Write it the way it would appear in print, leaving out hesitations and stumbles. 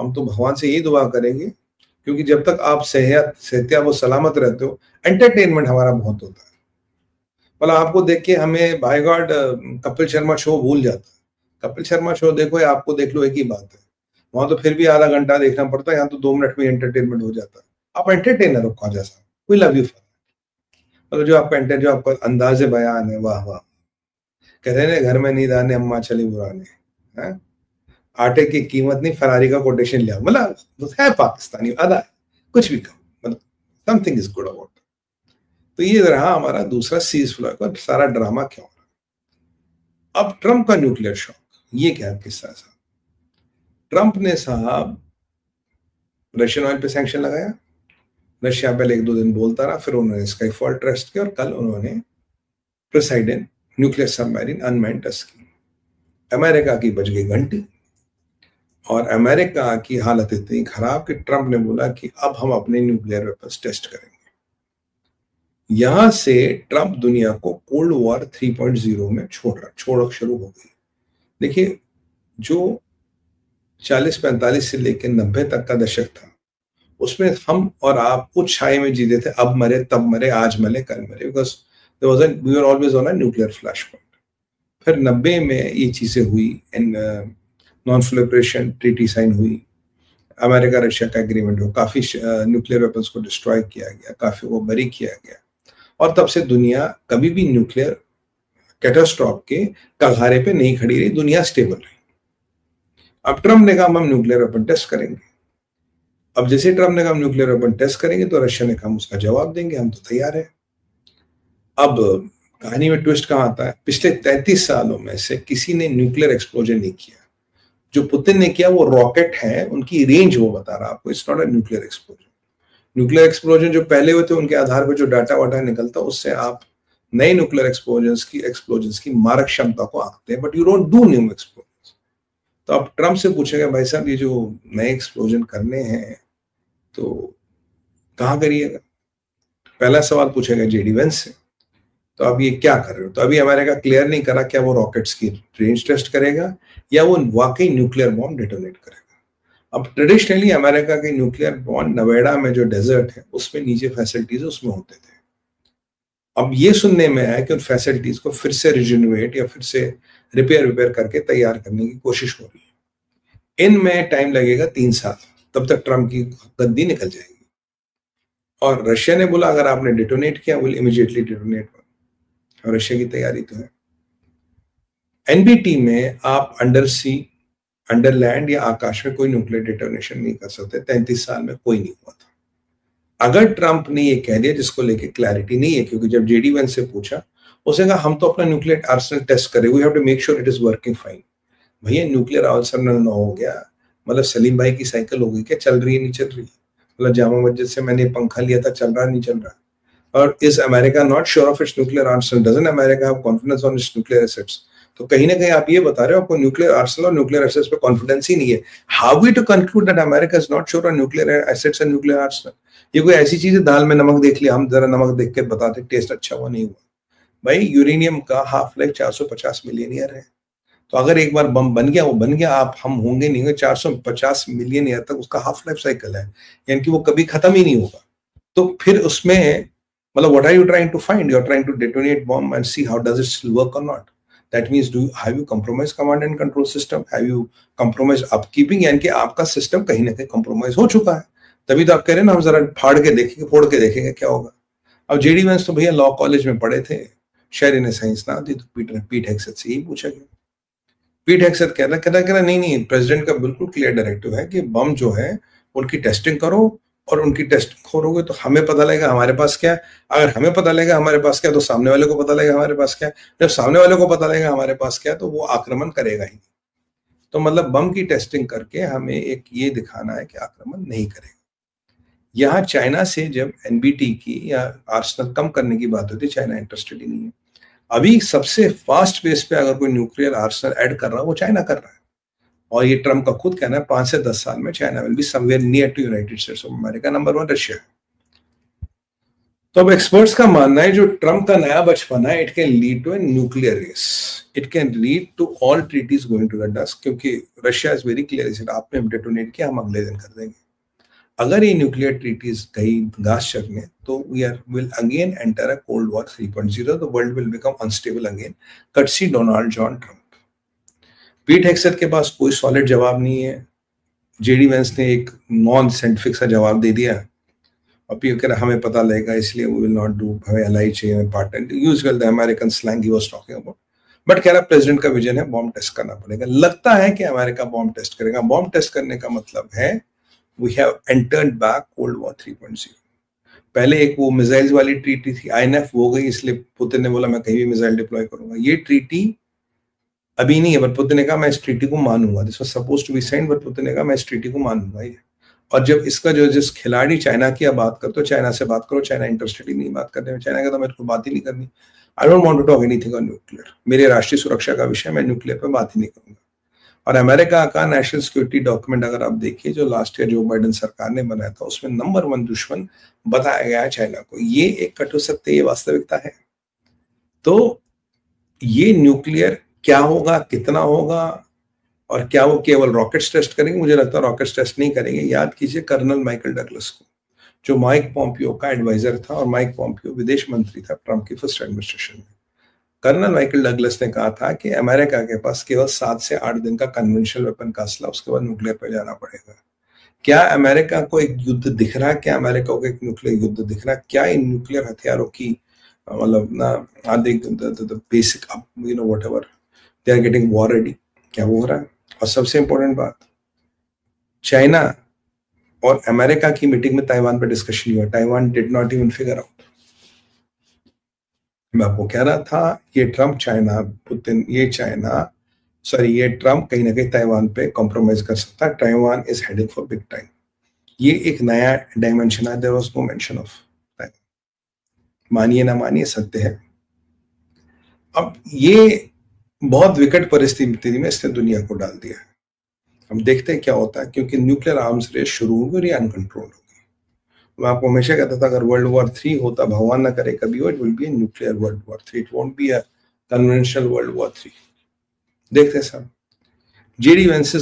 हम तो भगवान से यही दुआ करेंगे, क्योंकि जब तक आप सेहतियाब और सलामत रहते हो, एंटरटेनमेंट हमारा बहुत होता है। मतलब आपको देख के हमें by God Kapil Sharma show भूल जाता है। कपिल शर्मा शो देखो या आपको देख लो, एक ही बात है। वहां तो फिर भी आधा घंटा देखना पड़ता है, यहाँ तो 2 मिनट में एंटरटेनमेंट हो जाता है। आप एंटरटेनर हो Khwaja Sahab, we love you for. मतलब जो आपका अंदाज़े बयान है, वाह वाह। कहते हैं घर में नींद आने अम्मा चली बुराने, हैं? आटे की कीमत नहीं, फरारी का कोटेशन लिया। मतलब है पाकिस्तानी अदा, कुछ भी कहो, मतलब समथिंग इज गुड अबाउट। तो ये रहा हमारा दूसरा सीज फ्लायर का सारा ड्रामा क्यों हो रहा। अब ट्रंप का न्यूक्लियर शॉक, ये क्या किस्सा साहब। ट्रंप ने साहब रशियन ऑयल पे सैंक्शन लगाया। रशिया पहले 1-2 दिन बोलता रहा, फिर उन्होंने स्काईफॉल टेस्ट किया और कल उन्होंने पोसेइडन न्यूक्लियर सबमरीन अनमैन्ड टेस्ट की। अमेरिका की बज गई घंटी और अमेरिका की हालत इतनी खराब कि ट्रंप ने बोला कि अब हम अपने न्यूक्लियर वेपन्स टेस्ट करेंगे। यहां से ट्रंप दुनिया को कोल्ड वॉर 3.0 में छोड़ शुरू हो गई। देखिए, जो 40-45 से लेकर 90 तक का दशक था, उसमें हम और आप उस छाए में जीते थे, अब मरे तब मरे, आज मरे कल मरे, because we are always on a nuclear flash point. फिर 90 में ये चीजें हुई, नॉन प्रोलिफरेशन ट्रीटी साइन हुई, अमेरिका रशिया का एग्रीमेंट हो, काफी न्यूक्लियर वेपन्स को डिस्ट्रॉय किया गया, काफी को बरी किया गया, और तब से दुनिया कभी भी न्यूक्लियर कैटास्ट्रॉफ के कगारे पे नहीं खड़ी रही, दुनिया स्टेबल रही। अब ट्रंप ने कहा हम न्यूक्लियर वेपन टेस्ट करेंगे। अब जैसे ट्रंप ने कहा हम न्यूक्लियर वेपन टेस्ट करेंगे, तो रशिया ने कहा हम उसका जवाब देंगे, हम तो तैयार है। अब कहानी में ट्विस्ट कहां आता है, पिछले 33 सालों में से किसी ने न्यूक्लियर एक्सप्लोजन नहीं किया। जो पुतिन ने किया वो रॉकेट है, उनकी रेंज वो बता रहा आपको, it's not a nuclear explosion. Nuclear explosion जो पहले हुए थे उनके आधार पर जो डाटा वाटा निकलता, उससे आप नए न्यूक्लियर एक्सप्लोजन की मारक क्षमता को आंकते हैं, but you don't do new explosion. तो अब ट्रंप से पूछेगा, भाई साहब ये जो नए एक्सप्लोजन करने हैं तो कहाँ करिएगा? पहला सवाल पूछेगा जेडी वेंस से, तो अब ये क्या कर रहे हो? तो अभी अमेरिका क्लियर नहीं करा क्या वो रॉकेट्स की रेंज टेस्ट करेगा या वो वाकई न्यूक्लियर बॉम्ब डेटोनेट करेगा। अब ट्रेडिशनली अमेरिका के न्यूक्लियर बॉम्ब नवेड़ा में जो डेजर्ट है उसमें नीचे फैसिलिटीज उसमें होते थे। अब ये सुनने में आया कि उन फैसिलिटीज को फिर से रिजनरेट या फिर से रिपेयर करके तैयार करने की कोशिश हो रही है। इनमें टाइम लगेगा 3 साल, तब तक ट्रंप की गद्दी निकल जाएगी। और रशिया ने बोला अगर आपने डिटोनेट किया विल इमीडिएटली डिटोनेट, और रशिया की तैयारी तो है। एनबीटी में आप अंडर सी, अंडर लैंड या आकाश में कोई न्यूक्लियर डिटोनेशन नहीं कर सकते। 33 साल में कोई नहीं हुआ था। अगर ट्रंप ने ये कह दिया, जिसको लेके क्लैरिटी नहीं है, क्योंकि जब जेडी वेंस से पूछा, उसने कहा हम तो अपना न्यूक्लियर आर्सेनल टेस्ट करें, we have to make sure it is working fine. भैया न्यूक्लियर आर्सेनल ना हो गया मतलब सलीम भाई की साइकिल हो गई क्या? चल रही है नहीं चल रही? मतलब जामा मस्जिद से मैंने पंखा लिया था, चल रहा नहीं चल रहा? और is America not sure of its nuclear Arsenal? Doesn't America have confidence on it's nuclear assets? तो कहीं ना कहीं आप ये बता रहे हो आपको न्यूक्लियर आर्सेनल और न्यूक्लियर एसेट्स पे कॉन्फिडेंस ही नहीं है। How we to conclude that America is not sure on nuclear assets and nuclear arsenal? ये कोई ऐसी चीज है दाल में नमक देख लिया, हम जरा नमक देख के बताते टेस्ट अच्छा हुआ नहीं हुआ। भाई यूरेनियम का हाफ लाइफ 450 मिलियन ईयर है, तो अगर एक बार बम बन गया वो बन गया, आप हम होंगे नहीं होंगे 450 मिलियन ईयर तक उसका हाफ लाइफ साइकिल है, यानी कि वो कभी खत्म ही नहीं होगा। तो फिर उसमें मतलब what are you trying to find? You are trying to detonate bomb and see how does it still work और not. That means have you compromise command and control system, have you compromise upkeeping, यानी कि आपका system कहीं ना कहीं compromise हो चुका है। तभी तो आप कह रहे हैं ना हम जरा फाड़ के देखेंगे, फोड़ के देखेंगे क्या होगा। अब जेडी वेंस तो भैया लॉ कॉलेज में पढ़े थे, शायद इन्हें साइंस ना दी, तो पीट हेक्सेट से ही पूछा गया। पीट हेक्सेट कह रहा नहीं, प्रेसिडेंट का बिल्कुल क्लियर डायरेक्टिव है कि बम जो है उनकी टेस्टिंग करो, और उनकी टेस्टिंग करोगे तो हमें पता लगेगा हमारे पास क्या है। अगर हमें पता लगेगा हमारे पास क्या, तो सामने वाले को पता लगेगा हमारे पास क्या है। जब सामने वाले को पता लगेगा हमारे पास क्या, तो वो आक्रमण करेगा ही। तो मतलब बम की टेस्टिंग करके हमें एक ये दिखाना है कि आक्रमण नहीं करेगा। यहाँ चाइना से जब एनबीटी की या आर्सेनल कम करने की बात होती है, चाइना इंटरेस्टेड ही नहीं है। अभी सबसे फास्ट पेस पे अगर कोई न्यूक्लियर आर्सेनल ऐड कर रहा है वो चाइना कर रहा है, और ये ट्रंप का खुद कहना है 5 से 10 साल में China will be somewhere near to United States of America, number 1 Russia. तो अब एक्सपर्ट्स का मानना है जो ट्रम्प का नया बचपना है, it can lead to a nuclear race, it can lead to all treaties going to the dust, क्योंकि रशिया इज वेरी क्लियर, आपने हम डेटोनेट किया, हम अगले दिन कर देंगे। अगर ये न्यूक्लियर ट्रीटीज गई घास चरने, तो we are will again enter a cold war 3.0, the world will become unstable again, courtesy Donald John Trump. Pete Hegseth के पास कोई सॉलिड जवाब नहीं है, जेडी वेंस ने एक नॉन साइंटिफिक सा जवाब दे दिया, और पी कह रहा हमें पता लगेगा इसलिए वी विल नॉट डू, हमें एलआई चाहिए, हमें partner, usual the American slang he was talking about. But कह रहा प्रेसिडेंट का विजन है बॉम्ब टेस्ट करना पड़ेगा। लगता है कि अमेरिका बॉम्ब टेस्ट करेगा। बॉम्ब टेस्ट करने का मतलब है we have entered back cold war 3.0। पहले एक वो मिसाइल्स वाली ट्रीटी थी, आईएनएफ, वो गई, इसलिए पुतिन ने बोला मैं कहीं भी मिसाइल डिप्लॉय करूंगा। ये ट्रीटी अभी नहीं है, बट पुतिन ने कहा मैं इस ट्रीटी को मानूंगा। This was supposed to be signed, but Putin ने कहा मैं इस ट्रीटी को मानूंगा ये। और जब इसका जो जिस खिलाड़ी चाइना की आप बात करते हो, चाइना से बात करो, चाइना इंटरेस्टेड ही नहीं बात करने में। चाइना का तो मेरे को बात ही नहीं करनी, I don't want to talk anything on nuclear, मेरे राष्ट्रीय सुरक्षा का विषय, मैं न्यूक्लियर पर बात ही नहीं करूंगा। और अमेरिका का नेशनल सिक्योरिटी डॉक्यूमेंट अगर आप देखिए जो लास्ट ईयर जो बाइडेन सरकार ने बनाया था, उसमें नंबर 1 दुश्मन बताया गया है चाइना को। ये एक कट हो सकते, ये वास्तविकता है। तो ये न्यूक्लियर क्या होगा, कितना होगा, और क्या वो केवल रॉकेट्स टेस्ट करेंगे? मुझे लगता है रॉकेट्स टेस्ट नहीं करेंगे। याद कीजिए कर्नल माइकल डगलस को, जो माइक पॉम्पियो का एडवाइजर था, और माइक पॉम्पियो विदेश मंत्री था ट्रम्प की फर्स्ट एडमिनिस्ट्रेशन में। कर्नल माइकल डगलस ने कहा था कि अमेरिका के पास केवल 7 से 8 दिन का कन्वेंशनल वेपन का असला, उसके बाद न्यूक्लियर पर जाना पड़ेगा। क्या अमेरिका को एक युद्ध दिख रहा है? क्या अमेरिका को एक न्यूक्लियर युद्ध दिख रहा है? क्या इन न्यूक्लियर हथियारों की मतलब ना आदि basic you know whatever they are getting war ready, क्या वो हो रहा है? और सबसे इंपॉर्टेंट बात, चाइना और अमेरिका की मीटिंग में ताइवान पे डिस्कशन हुआ, Taiwan did not even figure out. मैं आपको कह रहा था ये ट्रम्प चाइना पुतिन, ये ट्रम्प कहीं ना कहीं ताइवान पे कॉम्प्रोमाइज कर सकता है। Taiwan is heading for big time. ये एक नया डायमेंशन है, there was no mention of Taiwan. मानिए ना मानिए, सत्य है। अब ये बहुत विकट परिस्थिति में इसने दुनिया को डाल दिया है। हम देखते हैं क्या होता है, क्योंकि न्यूक्लियर आर्म्स रेस शुरू होगी और ये अनकंट्रोल होगी। मैं आपको हमेशा कहता था अगर वर्ल्ड वॉर 3 होता, भगवान ना करे कभी हो, it will be a nuclear world war 3, it won't be a conventional world war 3। देखते हैं सर, जेडी वेंस